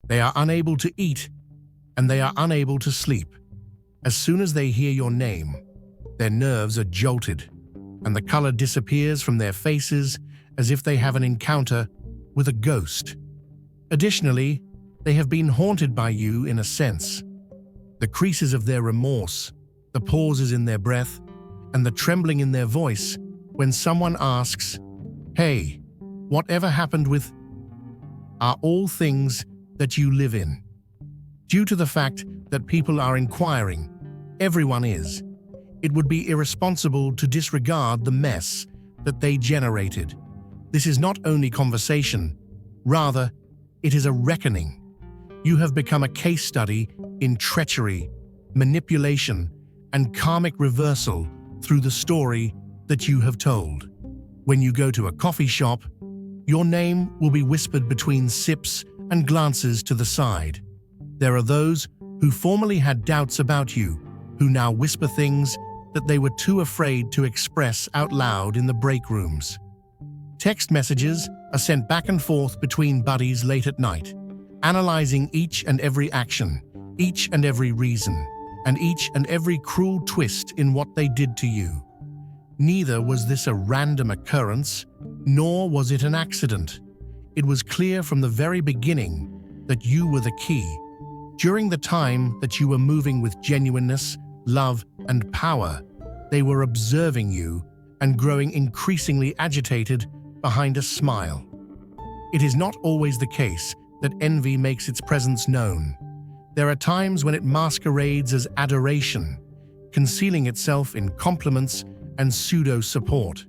They are unable to eat, and they are unable to sleep. As soon as they hear your name, their nerves are jolted, and the color disappears from their faces as if they have an encounter with a ghost. Additionally, they have been haunted by you in a sense. The creases of their remorse, the pauses in their breath, and the trembling in their voice when someone asks, "Hey, whatever happened with," are all things that you live in. Due to the fact that people are inquiring, everyone is, it would be irresponsible to disregard the mess that they generated. This is not only conversation, rather, it is a reckoning. You have become a case study in treachery, manipulation, and karmic reversal through the story that you have told. When you go to a coffee shop, your name will be whispered between sips and glances to the side. There are those who formerly had doubts about you, who now whisper things that they were too afraid to express out loud in the break rooms. Text messages are sent back and forth between buddies late at night, analyzing each and every action, each and every reason, and each and every cruel twist in what they did to you. Neither was this a random occurrence, nor was it an accident. It was clear from the very beginning that you were the key. During the time that you were moving with genuineness, love, and power, they were observing you and growing increasingly agitated behind a smile. It is not always the case that envy makes its presence known. There are times when it masquerades as adoration, concealing itself in compliments and pseudo-support.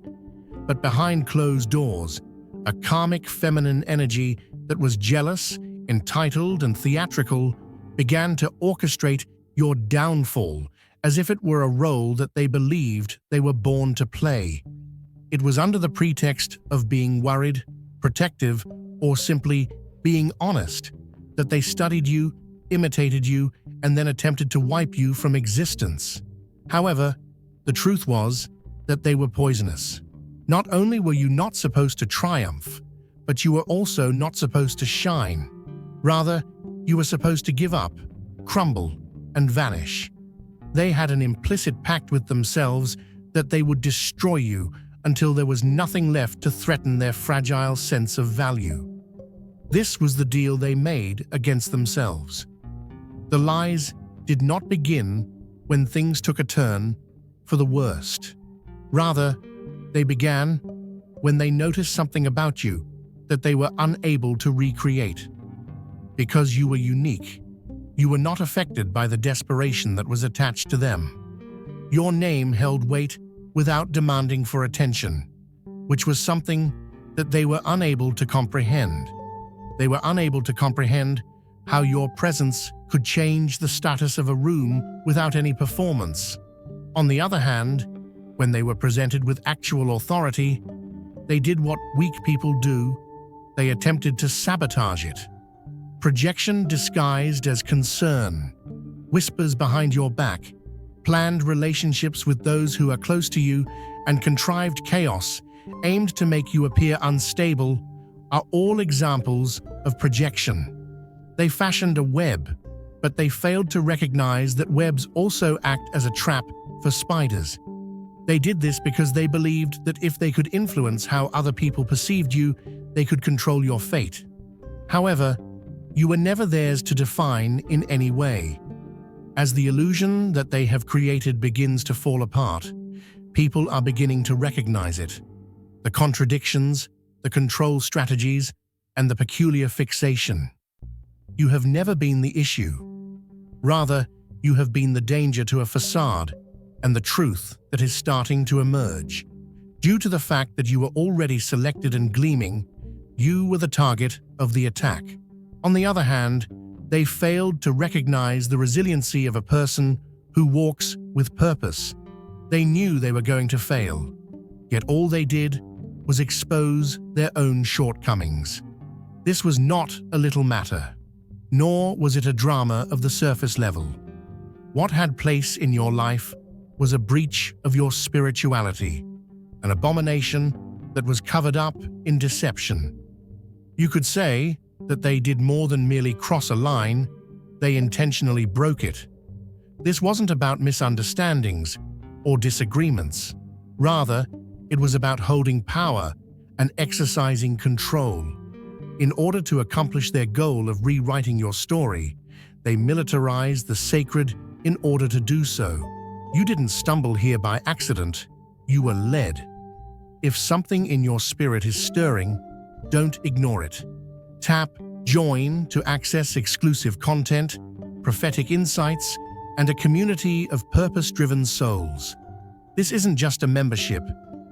But behind closed doors, a karmic feminine energy that was jealous, entitled, and theatrical began to orchestrate your downfall as if it were a role that they believed they were born to play. It was under the pretext of being worried, protective, or simply being honest that they studied you, imitated you, and then attempted to wipe you from existence. However, the truth was that they were poisonous. Not only were you not supposed to triumph, but you were also not supposed to shine. Rather, you were supposed to give up, crumble, and vanish. They had an implicit pact with themselves that they would destroy you until there was nothing left to threaten their fragile sense of value. This was the deal they made against themselves. The lies did not begin when things took a turn for the worst. Rather, they began when they noticed something about you that they were unable to recreate. Because you were unique, you were not affected by the desperation that was attached to them. Your name held weight without demanding for attention, which was something that they were unable to comprehend. They were unable to comprehend how your presence could change the status of a room without any performance. On the other hand, when they were presented with actual authority, they did what weak people do. They attempted to sabotage it. Projection disguised as concern, whispers behind your back, planned relationships with those who are close to you, and contrived chaos aimed to make you appear unstable are all examples of projection. They fashioned a web, but they failed to recognize that webs also act as a trap for spiders. They did this because they believed that if they could influence how other people perceived you, they could control your fate. However, you were never theirs to define in any way. As the illusion that they have created begins to fall apart, people are beginning to recognize it. The contradictions, the control strategies, and the peculiar fixation. You have never been the issue. Rather, you have been the danger to a facade and the truth that is starting to emerge. Due to the fact that you were already selected and gleaming, you were the target of the attack. On the other hand, they failed to recognize the resiliency of a person who walks with purpose. They knew they were going to fail, yet all they did was expose their own shortcomings. This was not a little matter, nor was it a drama of the surface level. What had place in your life was a breach of your spirituality, an abomination that was covered up in deception. You could say that they did more than merely cross a line, they intentionally broke it. This wasn't about misunderstandings or disagreements. Rather, it was about holding power and exercising control. In order to accomplish their goal of rewriting your story, they militarized the sacred in order to do so. You didn't stumble here by accident, you were led. If something in your spirit is stirring, don't ignore it. Tap Join to access exclusive content, prophetic insights, and a community of purpose-driven souls. This isn't just a membership,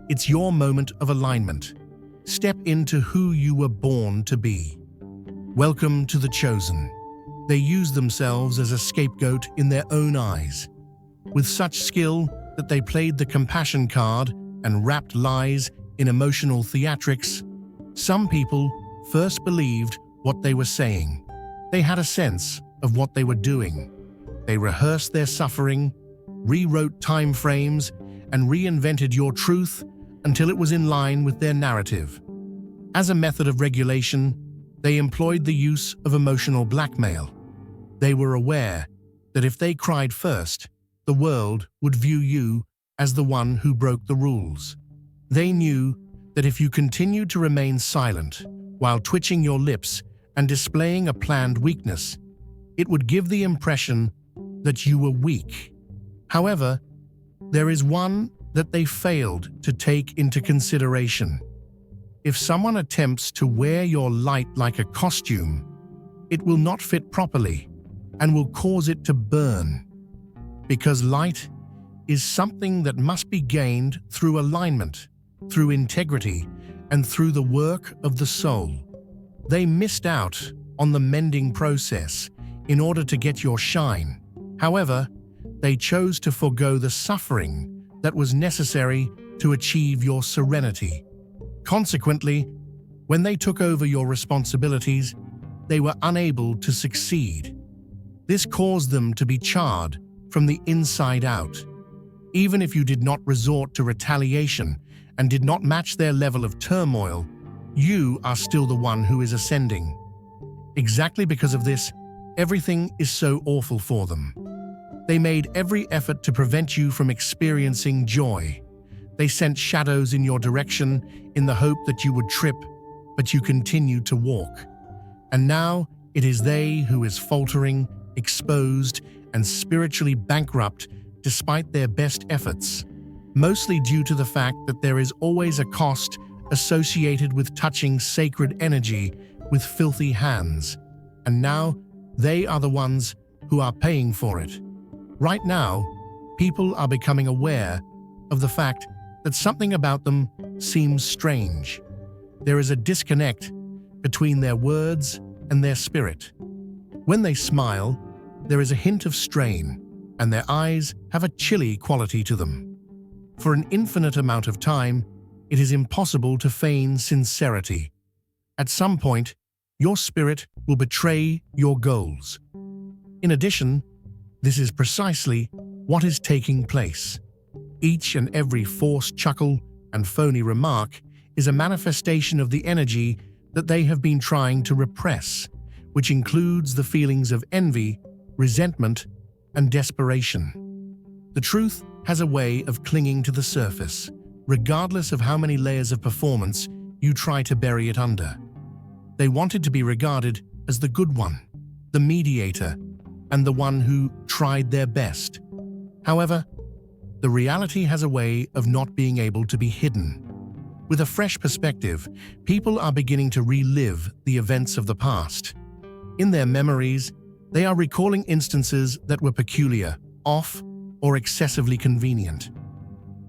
it's your moment of alignment. Step into who you were born to be. Welcome to the chosen. They use themselves as a scapegoat in their own eyes. With such skill that they played the compassion card and wrapped lies in emotional theatrics, some people first believed what they were saying. They had a sense of what they were doing. They rehearsed their suffering, rewrote time frames, and reinvented your truth until it was in line with their narrative. As a method of regulation, they employed the use of emotional blackmail. They were aware that if they cried first, the world would view you as the one who broke the rules. They knew that if you continued to remain silent while twitching your lips and displaying a planned weakness, it would give the impression that you were weak. However, there is one that they failed to take into consideration. If someone attempts to wear your light like a costume, it will not fit properly and will cause it to burn. Because light is something that must be gained through alignment, through integrity, and through the work of the soul. They missed out on the mending process in order to get your shine. However, they chose to forego the suffering that was necessary to achieve your serenity. Consequently, when they took over your responsibilities, they were unable to succeed. This caused them to be charred from the inside out. Even if you did not resort to retaliation and did not match their level of turmoil, you are still the one who is ascending. Exactly because of this, everything is so awful for them. They made every effort to prevent you from experiencing joy. They sent shadows in your direction in the hope that you would trip, but you continued to walk. And now it is they who is faltering, exposed, and spiritually bankrupt despite their best efforts, mostly due to the fact that there is always a cost associated with touching sacred energy with filthy hands. And now they are the ones who are paying for it. Right now, people are becoming aware of the fact that something about them seems strange. There is a disconnect between their words and their spirit. When they smile, there is a hint of strain, and their eyes have a chilly quality to them. For an infinite amount of time, it is impossible to feign sincerity. At some point, your spirit will betray your goals. In addition, this is precisely what is taking place. Each and every forced chuckle and phony remark is a manifestation of the energy that they have been trying to repress, which includes the feelings of envy, resentment, and desperation. The truth has a way of clinging to the surface, regardless of how many layers of performance you try to bury it under. They wanted to be regarded as the good one, the mediator, and the one who tried their best. However, the reality has a way of not being able to be hidden. With a fresh perspective, people are beginning to relive the events of the past. In their memories, they are recalling instances that were peculiar, off, or excessively convenient.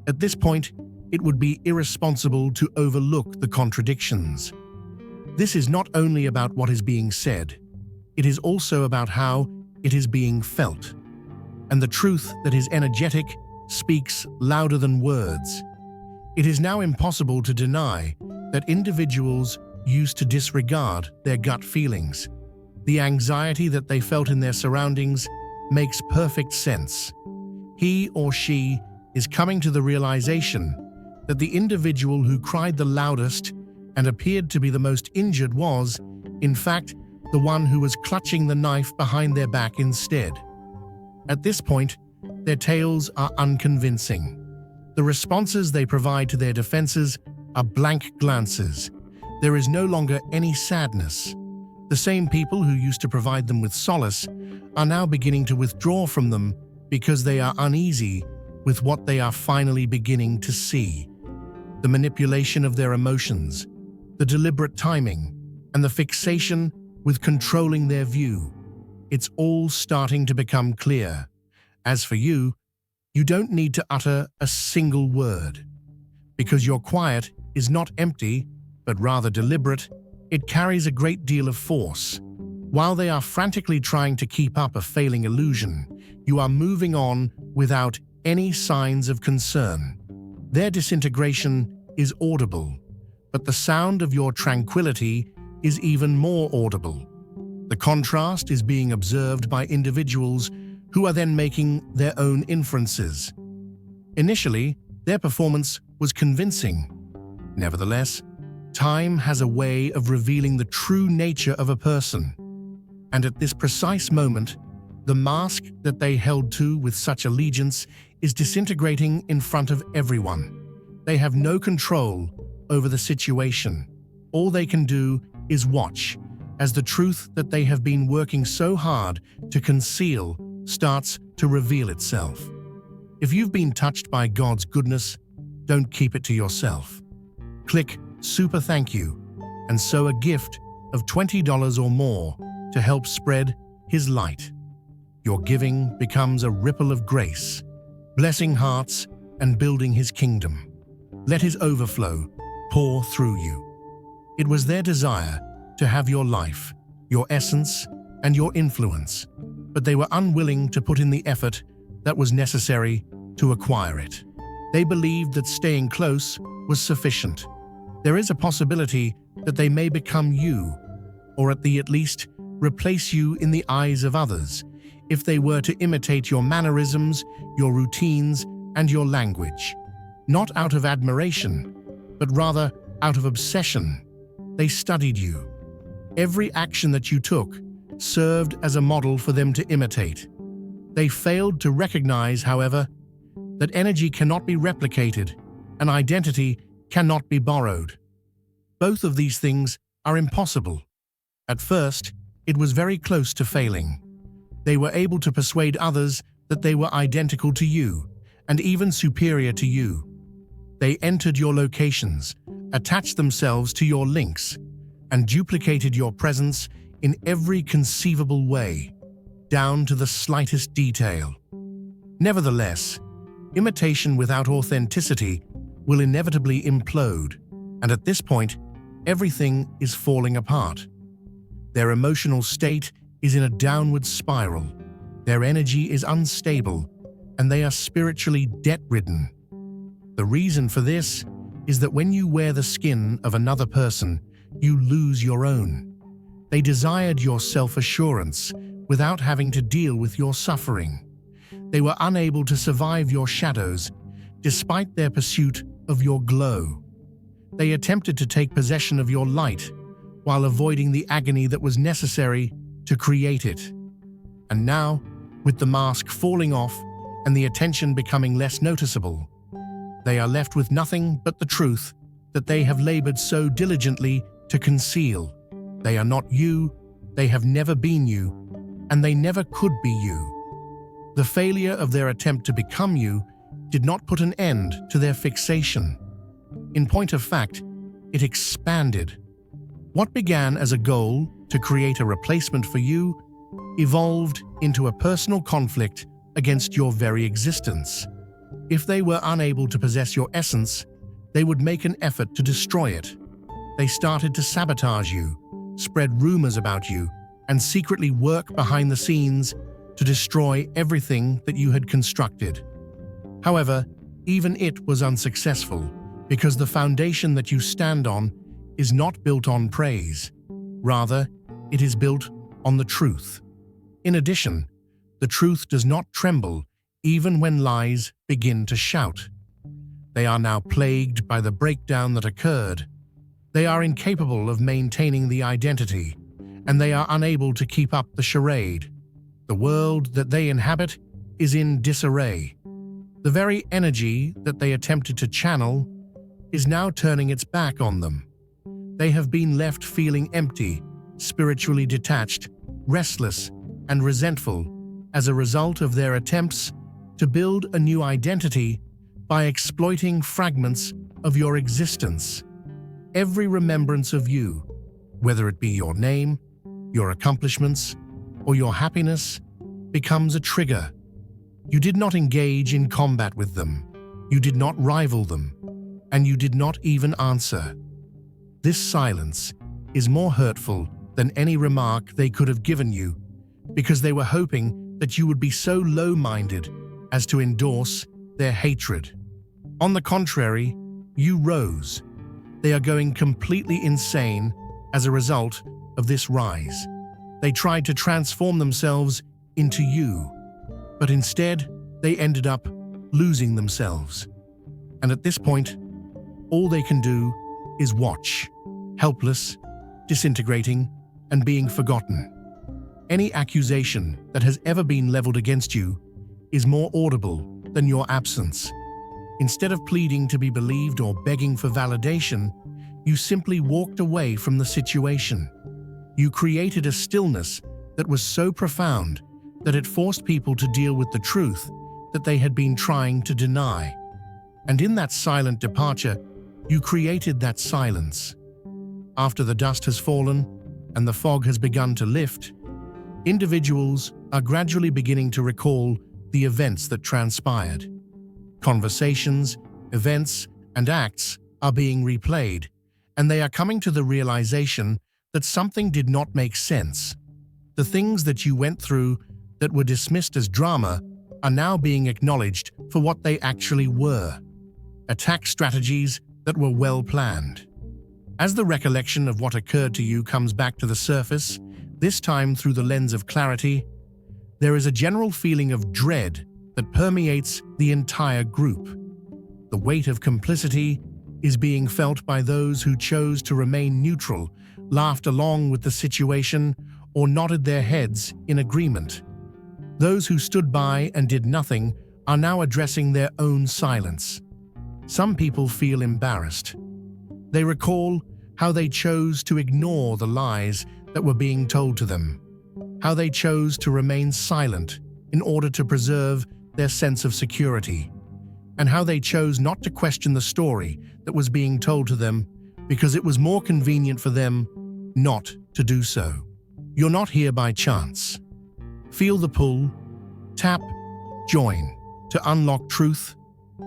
At this point, it would be irresponsible to overlook the contradictions. This is not only about what is being said, it is also about how it is being felt. And the truth that is energetic speaks louder than words. It is now impossible to deny that individuals used to disregard their gut feelings. The anxiety that they felt in their surroundings makes perfect sense. He or she is coming to the realization that the individual who cried the loudest and appeared to be the most injured was, In fact, the one who was clutching the knife behind their back instead. At this point, their tales are unconvincing. The responses they provide to their defenses are blank glances. There is no longer any sadness. The same people who used to provide them with solace are now beginning to withdraw from them because they are uneasy with what they are finally beginning to see. The manipulation of their emotions, the deliberate timing, and the fixation with controlling their view. It's all starting to become clear. As for you, you don't need to utter a single word. Because your quiet is not empty, but rather deliberate, it carries a great deal of force. While they are frantically trying to keep up a failing illusion, you are moving on without any signs of concern. Their disintegration is audible, but the sound of your tranquility is even more audible. The contrast is being observed by individuals who are then making their own inferences. Initially, their performance was convincing. Nevertheless, time has a way of revealing the true nature of a person. And at this precise moment, the mask that they held to with such allegiance is disintegrating in front of everyone. They have no control over the situation. All they can do is watch as the truth that they have been working so hard to conceal starts to reveal itself. If you've been touched by God's goodness, don't keep it to yourself. Click Super Thank You and sow a gift of $20 or more to help spread His light. Your giving becomes a ripple of grace, blessing hearts and building His kingdom. Let His overflow pour through you. It was their desire to have your life, your essence, and your influence, but they were unwilling to put in the effort that was necessary to acquire it. They believed that staying close was sufficient. There is a possibility that they may become you, or at least replace you in the eyes of others, if they were to imitate your mannerisms, your routines, and your language. Not out of admiration, but rather out of obsession. They studied you. Every action that you took served as a model for them to imitate. They failed to recognize, however, that energy cannot be replicated and identity cannot be borrowed. Both of these things are impossible. At first, it was very close to failing. They were able to persuade others that they were identical to you and even superior to you. They entered your locations, attached themselves to your links, and duplicated your presence in every conceivable way, down to the slightest detail. Nevertheless, imitation without authenticity will inevitably implode, and at this point, everything is falling apart. Their emotional state is in a downward spiral, their energy is unstable, and they are spiritually debt-ridden. The reason for this is that when you wear the skin of another person, you lose your own. They desired your self-assurance without having to deal with your suffering. They were unable to survive your shadows, despite their pursuit of your glow. They attempted to take possession of your light, while avoiding the agony that was necessary to create it. And now, with the mask falling off and the attention becoming less noticeable, they are left with nothing but the truth that they have labored so diligently to conceal. They are not you, they have never been you, and they never could be you. The failure of their attempt to become you did not put an end to their fixation. In point of fact, it expanded. What began as a goal to create a replacement for you evolved into a personal conflict against your very existence. If they were unable to possess your essence, they would make an effort to destroy it. They started to sabotage you, spread rumors about you, and secretly work behind the scenes to destroy everything that you had constructed. However, even it was unsuccessful, because the foundation that you stand on is not built on praise. Rather, it is built on the truth. In addition, the truth does not tremble even when lies begin to shout. They are now plagued by the breakdown that occurred. They are incapable of maintaining the identity, and they are unable to keep up the charade. The world that they inhabit is in disarray. The very energy that they attempted to channel is now turning its back on them. They have been left feeling empty, spiritually detached, restless, and resentful as a result of their attempts to build a new identity by exploiting fragments of your existence. Every remembrance of you, whether it be your name, your accomplishments, or your happiness, becomes a trigger. You did not engage in combat with them. You did not rival them, and you did not even answer. This silence is more hurtful than any remark they could have given you, because they were hoping that you would be so low-minded as to endorse their hatred. On the contrary, you rose. They are going completely insane as a result of this rise. They tried to transform themselves into you, but instead they ended up losing themselves. And at this point, all they can do is watch, helpless, disintegrating, and being forgotten. Any accusation that has ever been leveled against you is more audible than your absence. Instead of pleading to be believed or begging for validation, you simply walked away from the situation. You created a stillness that was so profound that it forced people to deal with the truth that they had been trying to deny. And in that silent departure, you created that silence. After the dust has fallen and the fog has begun to lift, individuals are gradually beginning to recall the events that transpired. Conversations, events, and acts are being replayed, and they are coming to the realization that something did not make sense. The things that you went through that were dismissed as drama are now being acknowledged for what they actually were: attack strategies that were well planned. As the recollection of what occurred to you comes back to the surface, this time through the lens of clarity, there is a general feeling of dread that permeates the entire group. The weight of complicity is being felt by those who chose to remain neutral, laughed along with the situation, or nodded their heads in agreement. Those who stood by and did nothing are now addressing their own silence. Some people feel embarrassed. They recall how they chose to ignore the lies that were being told to them, how they chose to remain silent in order to preserve their sense of security, and how they chose not to question the story that was being told to them because it was more convenient for them not to do so. You're not here by chance. Feel the pull, tap, join to unlock truth,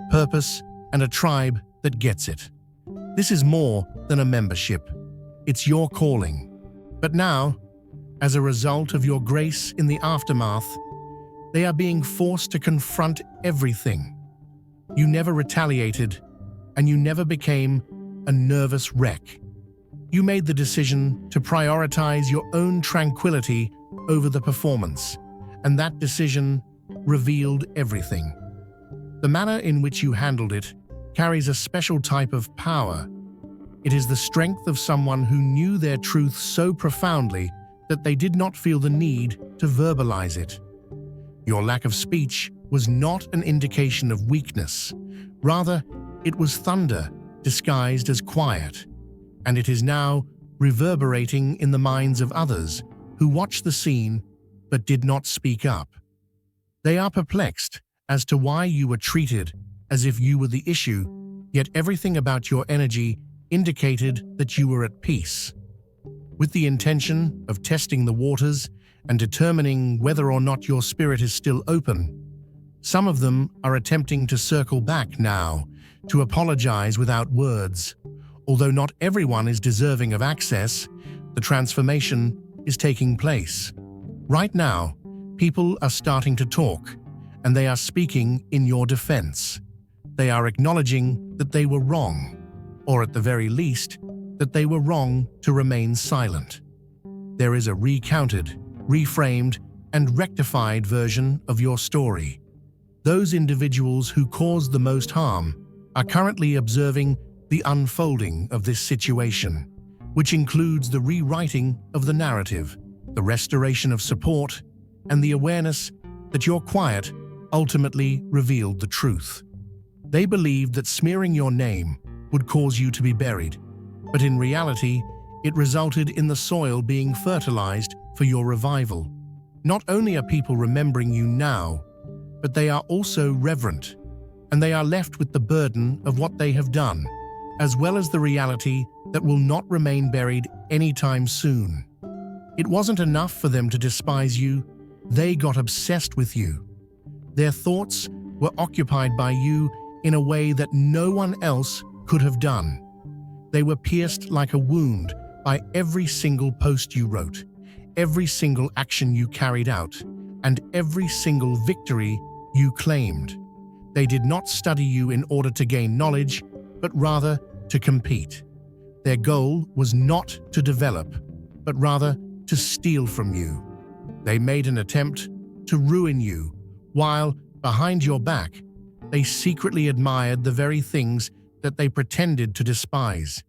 purpose, and a tribe that gets it. This is more than a membership. It's your calling. But now, as a result of your grace in the aftermath, they are being forced to confront everything. You never retaliated, and you never became a nervous wreck. You made the decision to prioritize your own tranquility over the performance, and that decision revealed everything. The manner in which you handled it carries a special type of power. It is the strength of someone who knew their truth so profoundly that they did not feel the need to verbalize it. Your lack of speech was not an indication of weakness. Rather, it was thunder disguised as quiet, and it is now reverberating in the minds of others who watched the scene but did not speak up. They are perplexed as to why you were treated as if you were the issue, yet everything about your energy indicated that you were at peace. With the intention of testing the waters and determining whether or not your spirit is still open, some of them are attempting to circle back now, to apologize without words. Although not everyone is deserving of access, the transformation is taking place. Right now, people are starting to talk, and they are speaking in your defense. They are acknowledging that they were wrong, or at the very least, that they were wrong to remain silent. There is a recounted, reframed, and rectified version of your story. Those individuals who caused the most harm are currently observing the unfolding of this situation. which includes the rewriting of the narrative, the restoration of support, and the awareness that your quiet ultimately revealed the truth. They believed that smearing your name would cause you to be buried, but in reality, it resulted in the soil being fertilized for your revival. Not only are people remembering you now, but they are also reverent, and they are left with the burden of what they have done, as well as the reality that will not remain buried anytime soon. It wasn't enough for them to despise you, they got obsessed with you. Their thoughts were occupied by you in a way that no one else could have done. They were pierced like a wound by every single post you wrote, every single action you carried out, and every single victory you claimed. They did not study you in order to gain knowledge, but rather to compete. Their goal was not to develop, but rather to steal from you. They made an attempt to ruin you, while, behind your back, they secretly admired the very things that they pretended to despise.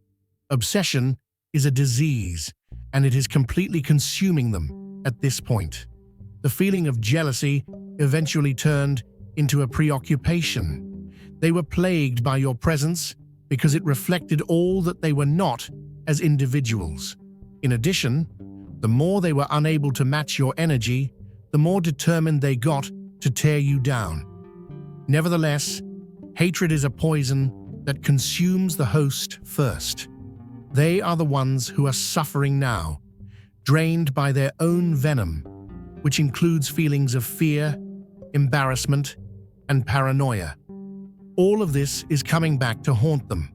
Obsession is a disease, and it is completely consuming them at this point. The feeling of jealousy eventually turned into a preoccupation. They were plagued by your presence because it reflected all that they were not as individuals. In addition, the more they were unable to match your energy, the more determined they got to tear you down. Nevertheless, hatred is a poison that consumes the host first. They are the ones who are suffering now, drained by their own venom, which includes feelings of fear, embarrassment, and paranoia. All of this is coming back to haunt them.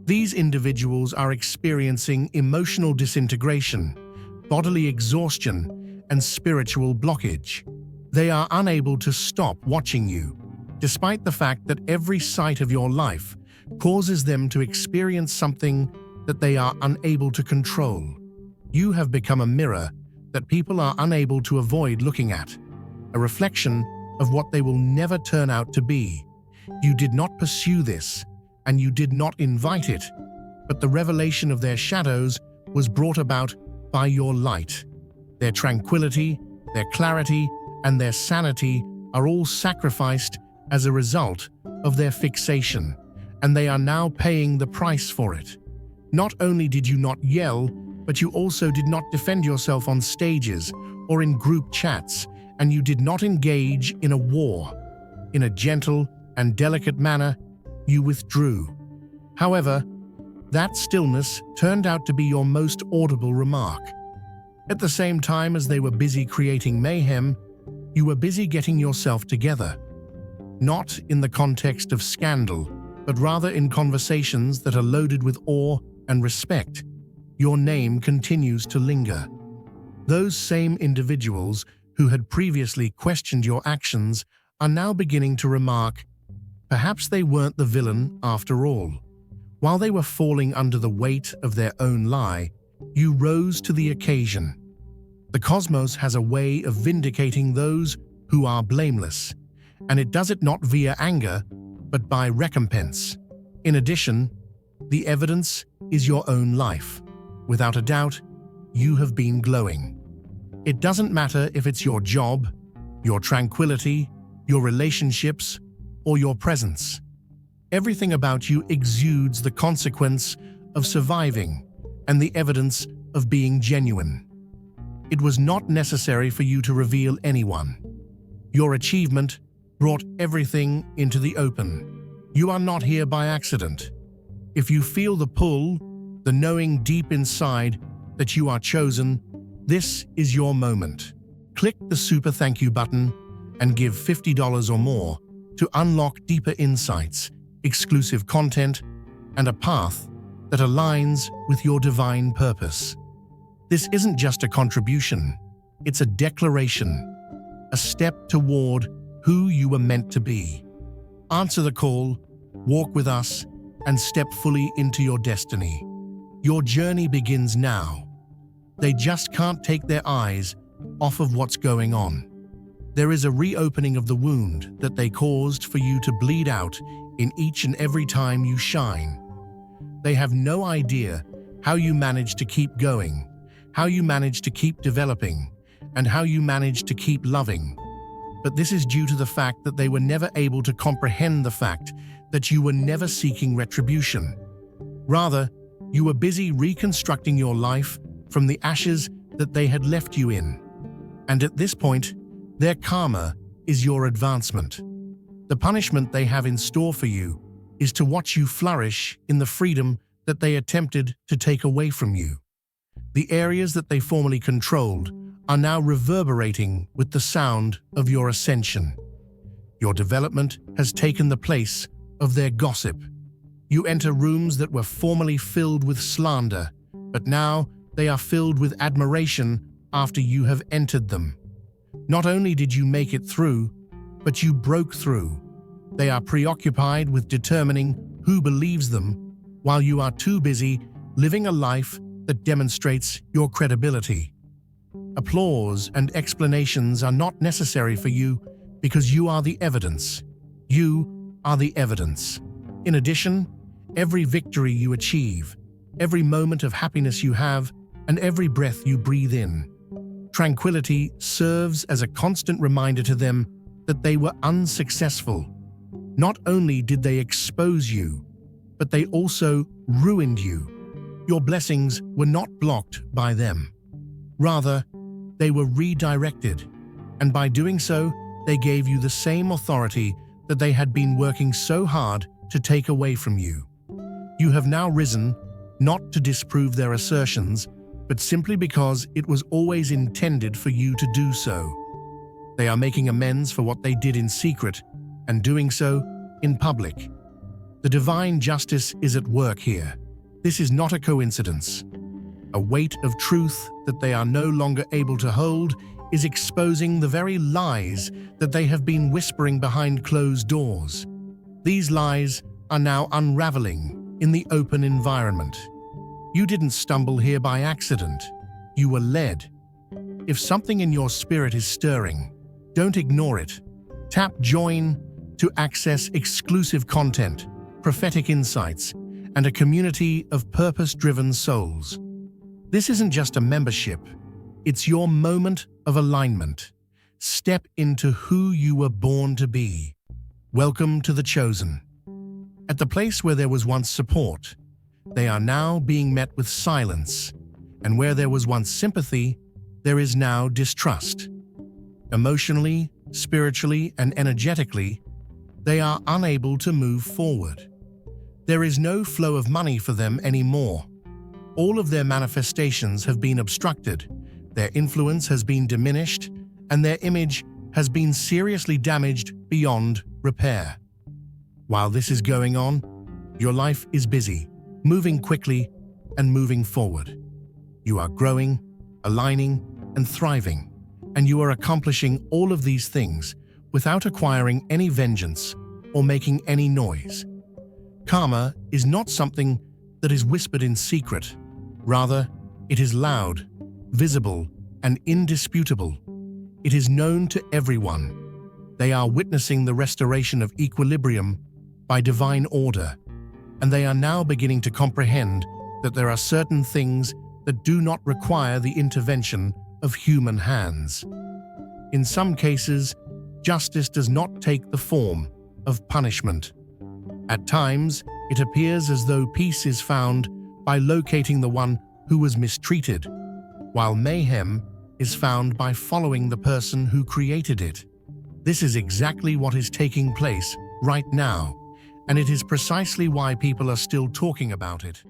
These individuals are experiencing emotional disintegration, bodily exhaustion, and spiritual blockage. They are unable to stop watching you, despite the fact that every sight of your life causes them to experience something that they are unable to control. You have become a mirror that people are unable to avoid looking at, a reflection of what they will never turn out to be. You did not pursue this, and you did not invite it, but the revelation of their shadows was brought about by your light. Their tranquility, their clarity, and their sanity are all sacrificed as a result of their fixation, and they are now paying the price for it. Not only did you not yell, but you also did not defend yourself on stages or in group chats, and you did not engage in a war. In a gentle and delicate manner, you withdrew. However, that stillness turned out to be your most audible remark. At the same time as they were busy creating mayhem, you were busy getting yourself together. Not in the context of scandal, but rather in conversations that are loaded with awe and respect. Your name continues to linger. Those same individuals who had previously questioned your actions are now beginning to remark, perhaps they weren't the villain after all. While they were falling under the weight of their own lie, you rose to the occasion. The cosmos has a way of vindicating those who are blameless, and it does it not via anger, but by recompense. In addition, the evidence is your own life. Without a doubt, you have been glowing. It doesn't matter if it's your job, your tranquility, your relationships, or your presence. Everything about you exudes the consequence of surviving and the evidence of being genuine. It was not necessary for you to reveal anyone. Your achievement brought everything into the open. You are not here by accident. If you feel the pull, the knowing deep inside that you are chosen, this is your moment. Click the super thank you button and give $50 or more to unlock deeper insights, exclusive content, and a path that aligns with your divine purpose. This isn't just a contribution, it's a declaration, a step toward who you were meant to be. Answer the call, walk with us, and step fully into your destiny. Your journey begins now. They just can't take their eyes off of what's going on. There is a reopening of the wound that they caused for you to bleed out in each and every time you shine. They have no idea how you manage to keep going, how you manage to keep developing, and how you manage to keep loving. But this is due to the fact that they were never able to comprehend the fact that you were never seeking retribution. Rather, you were busy reconstructing your life from the ashes that they had left you in. And at this point, their karma is your advancement. The punishment they have in store for you is to watch you flourish in the freedom that they attempted to take away from you. The areas that they formerly controlled are now reverberating with the sound of your ascension. Your development has taken the place of their gossip. You enter rooms that were formerly filled with slander, but now they are filled with admiration after you have entered them. Not only did you make it through, but you broke through. They are preoccupied with determining who believes them, while you are too busy living a life that demonstrates your credibility. Applause and explanations are not necessary for you because you are the evidence. You are the evidence. In addition, every victory you achieve, every moment of happiness you have, and every breath you breathe in, tranquility serves as a constant reminder to them that they were unsuccessful. Not only did they expose you, but they also ruined you. Your blessings were not blocked by them. Rather, they were redirected, and by doing so, they gave you the same authority that they had been working so hard to take away from you. You have now risen, not to disprove their assertions, but simply because it was always intended for you to do so. They are making amends for what they did in secret, and doing so in public. The divine justice is at work here. This is not a coincidence. A weight of truth that they are no longer able to hold is exposing the very lies that they have been whispering behind closed doors. These lies are now unraveling in the open environment. You didn't stumble here by accident. You were led. If something in your spirit is stirring, don't ignore it. Tap Join to access exclusive content, prophetic insights, and a community of purpose-driven souls. This isn't just a membership, it's your moment of alignment. Step into who you were born to be. Welcome to the Chosen. At the place where there was once support, they are now being met with silence, and where there was once sympathy, there is now distrust. Emotionally, spiritually, and energetically, they are unable to move forward. There is no flow of money for them anymore. All of their manifestations have been obstructed, their influence has been diminished, and their image has been seriously damaged beyond repair. While this is going on, your life is busy, moving quickly and moving forward. You are growing, aligning, and thriving, and you are accomplishing all of these things without acquiring any vengeance or making any noise. Karma is not something that is whispered in secret. Rather, it is loud, visible, and indisputable. It is known to everyone. They are witnessing the restoration of equilibrium by divine order, and they are now beginning to comprehend that there are certain things that do not require the intervention of human hands. In some cases, justice does not take the form of punishment. At times, it appears as though peace is found by locating the one who was mistreated, while mayhem is found by following the person who created it. This is exactly what is taking place right now, and it is precisely why people are still talking about it.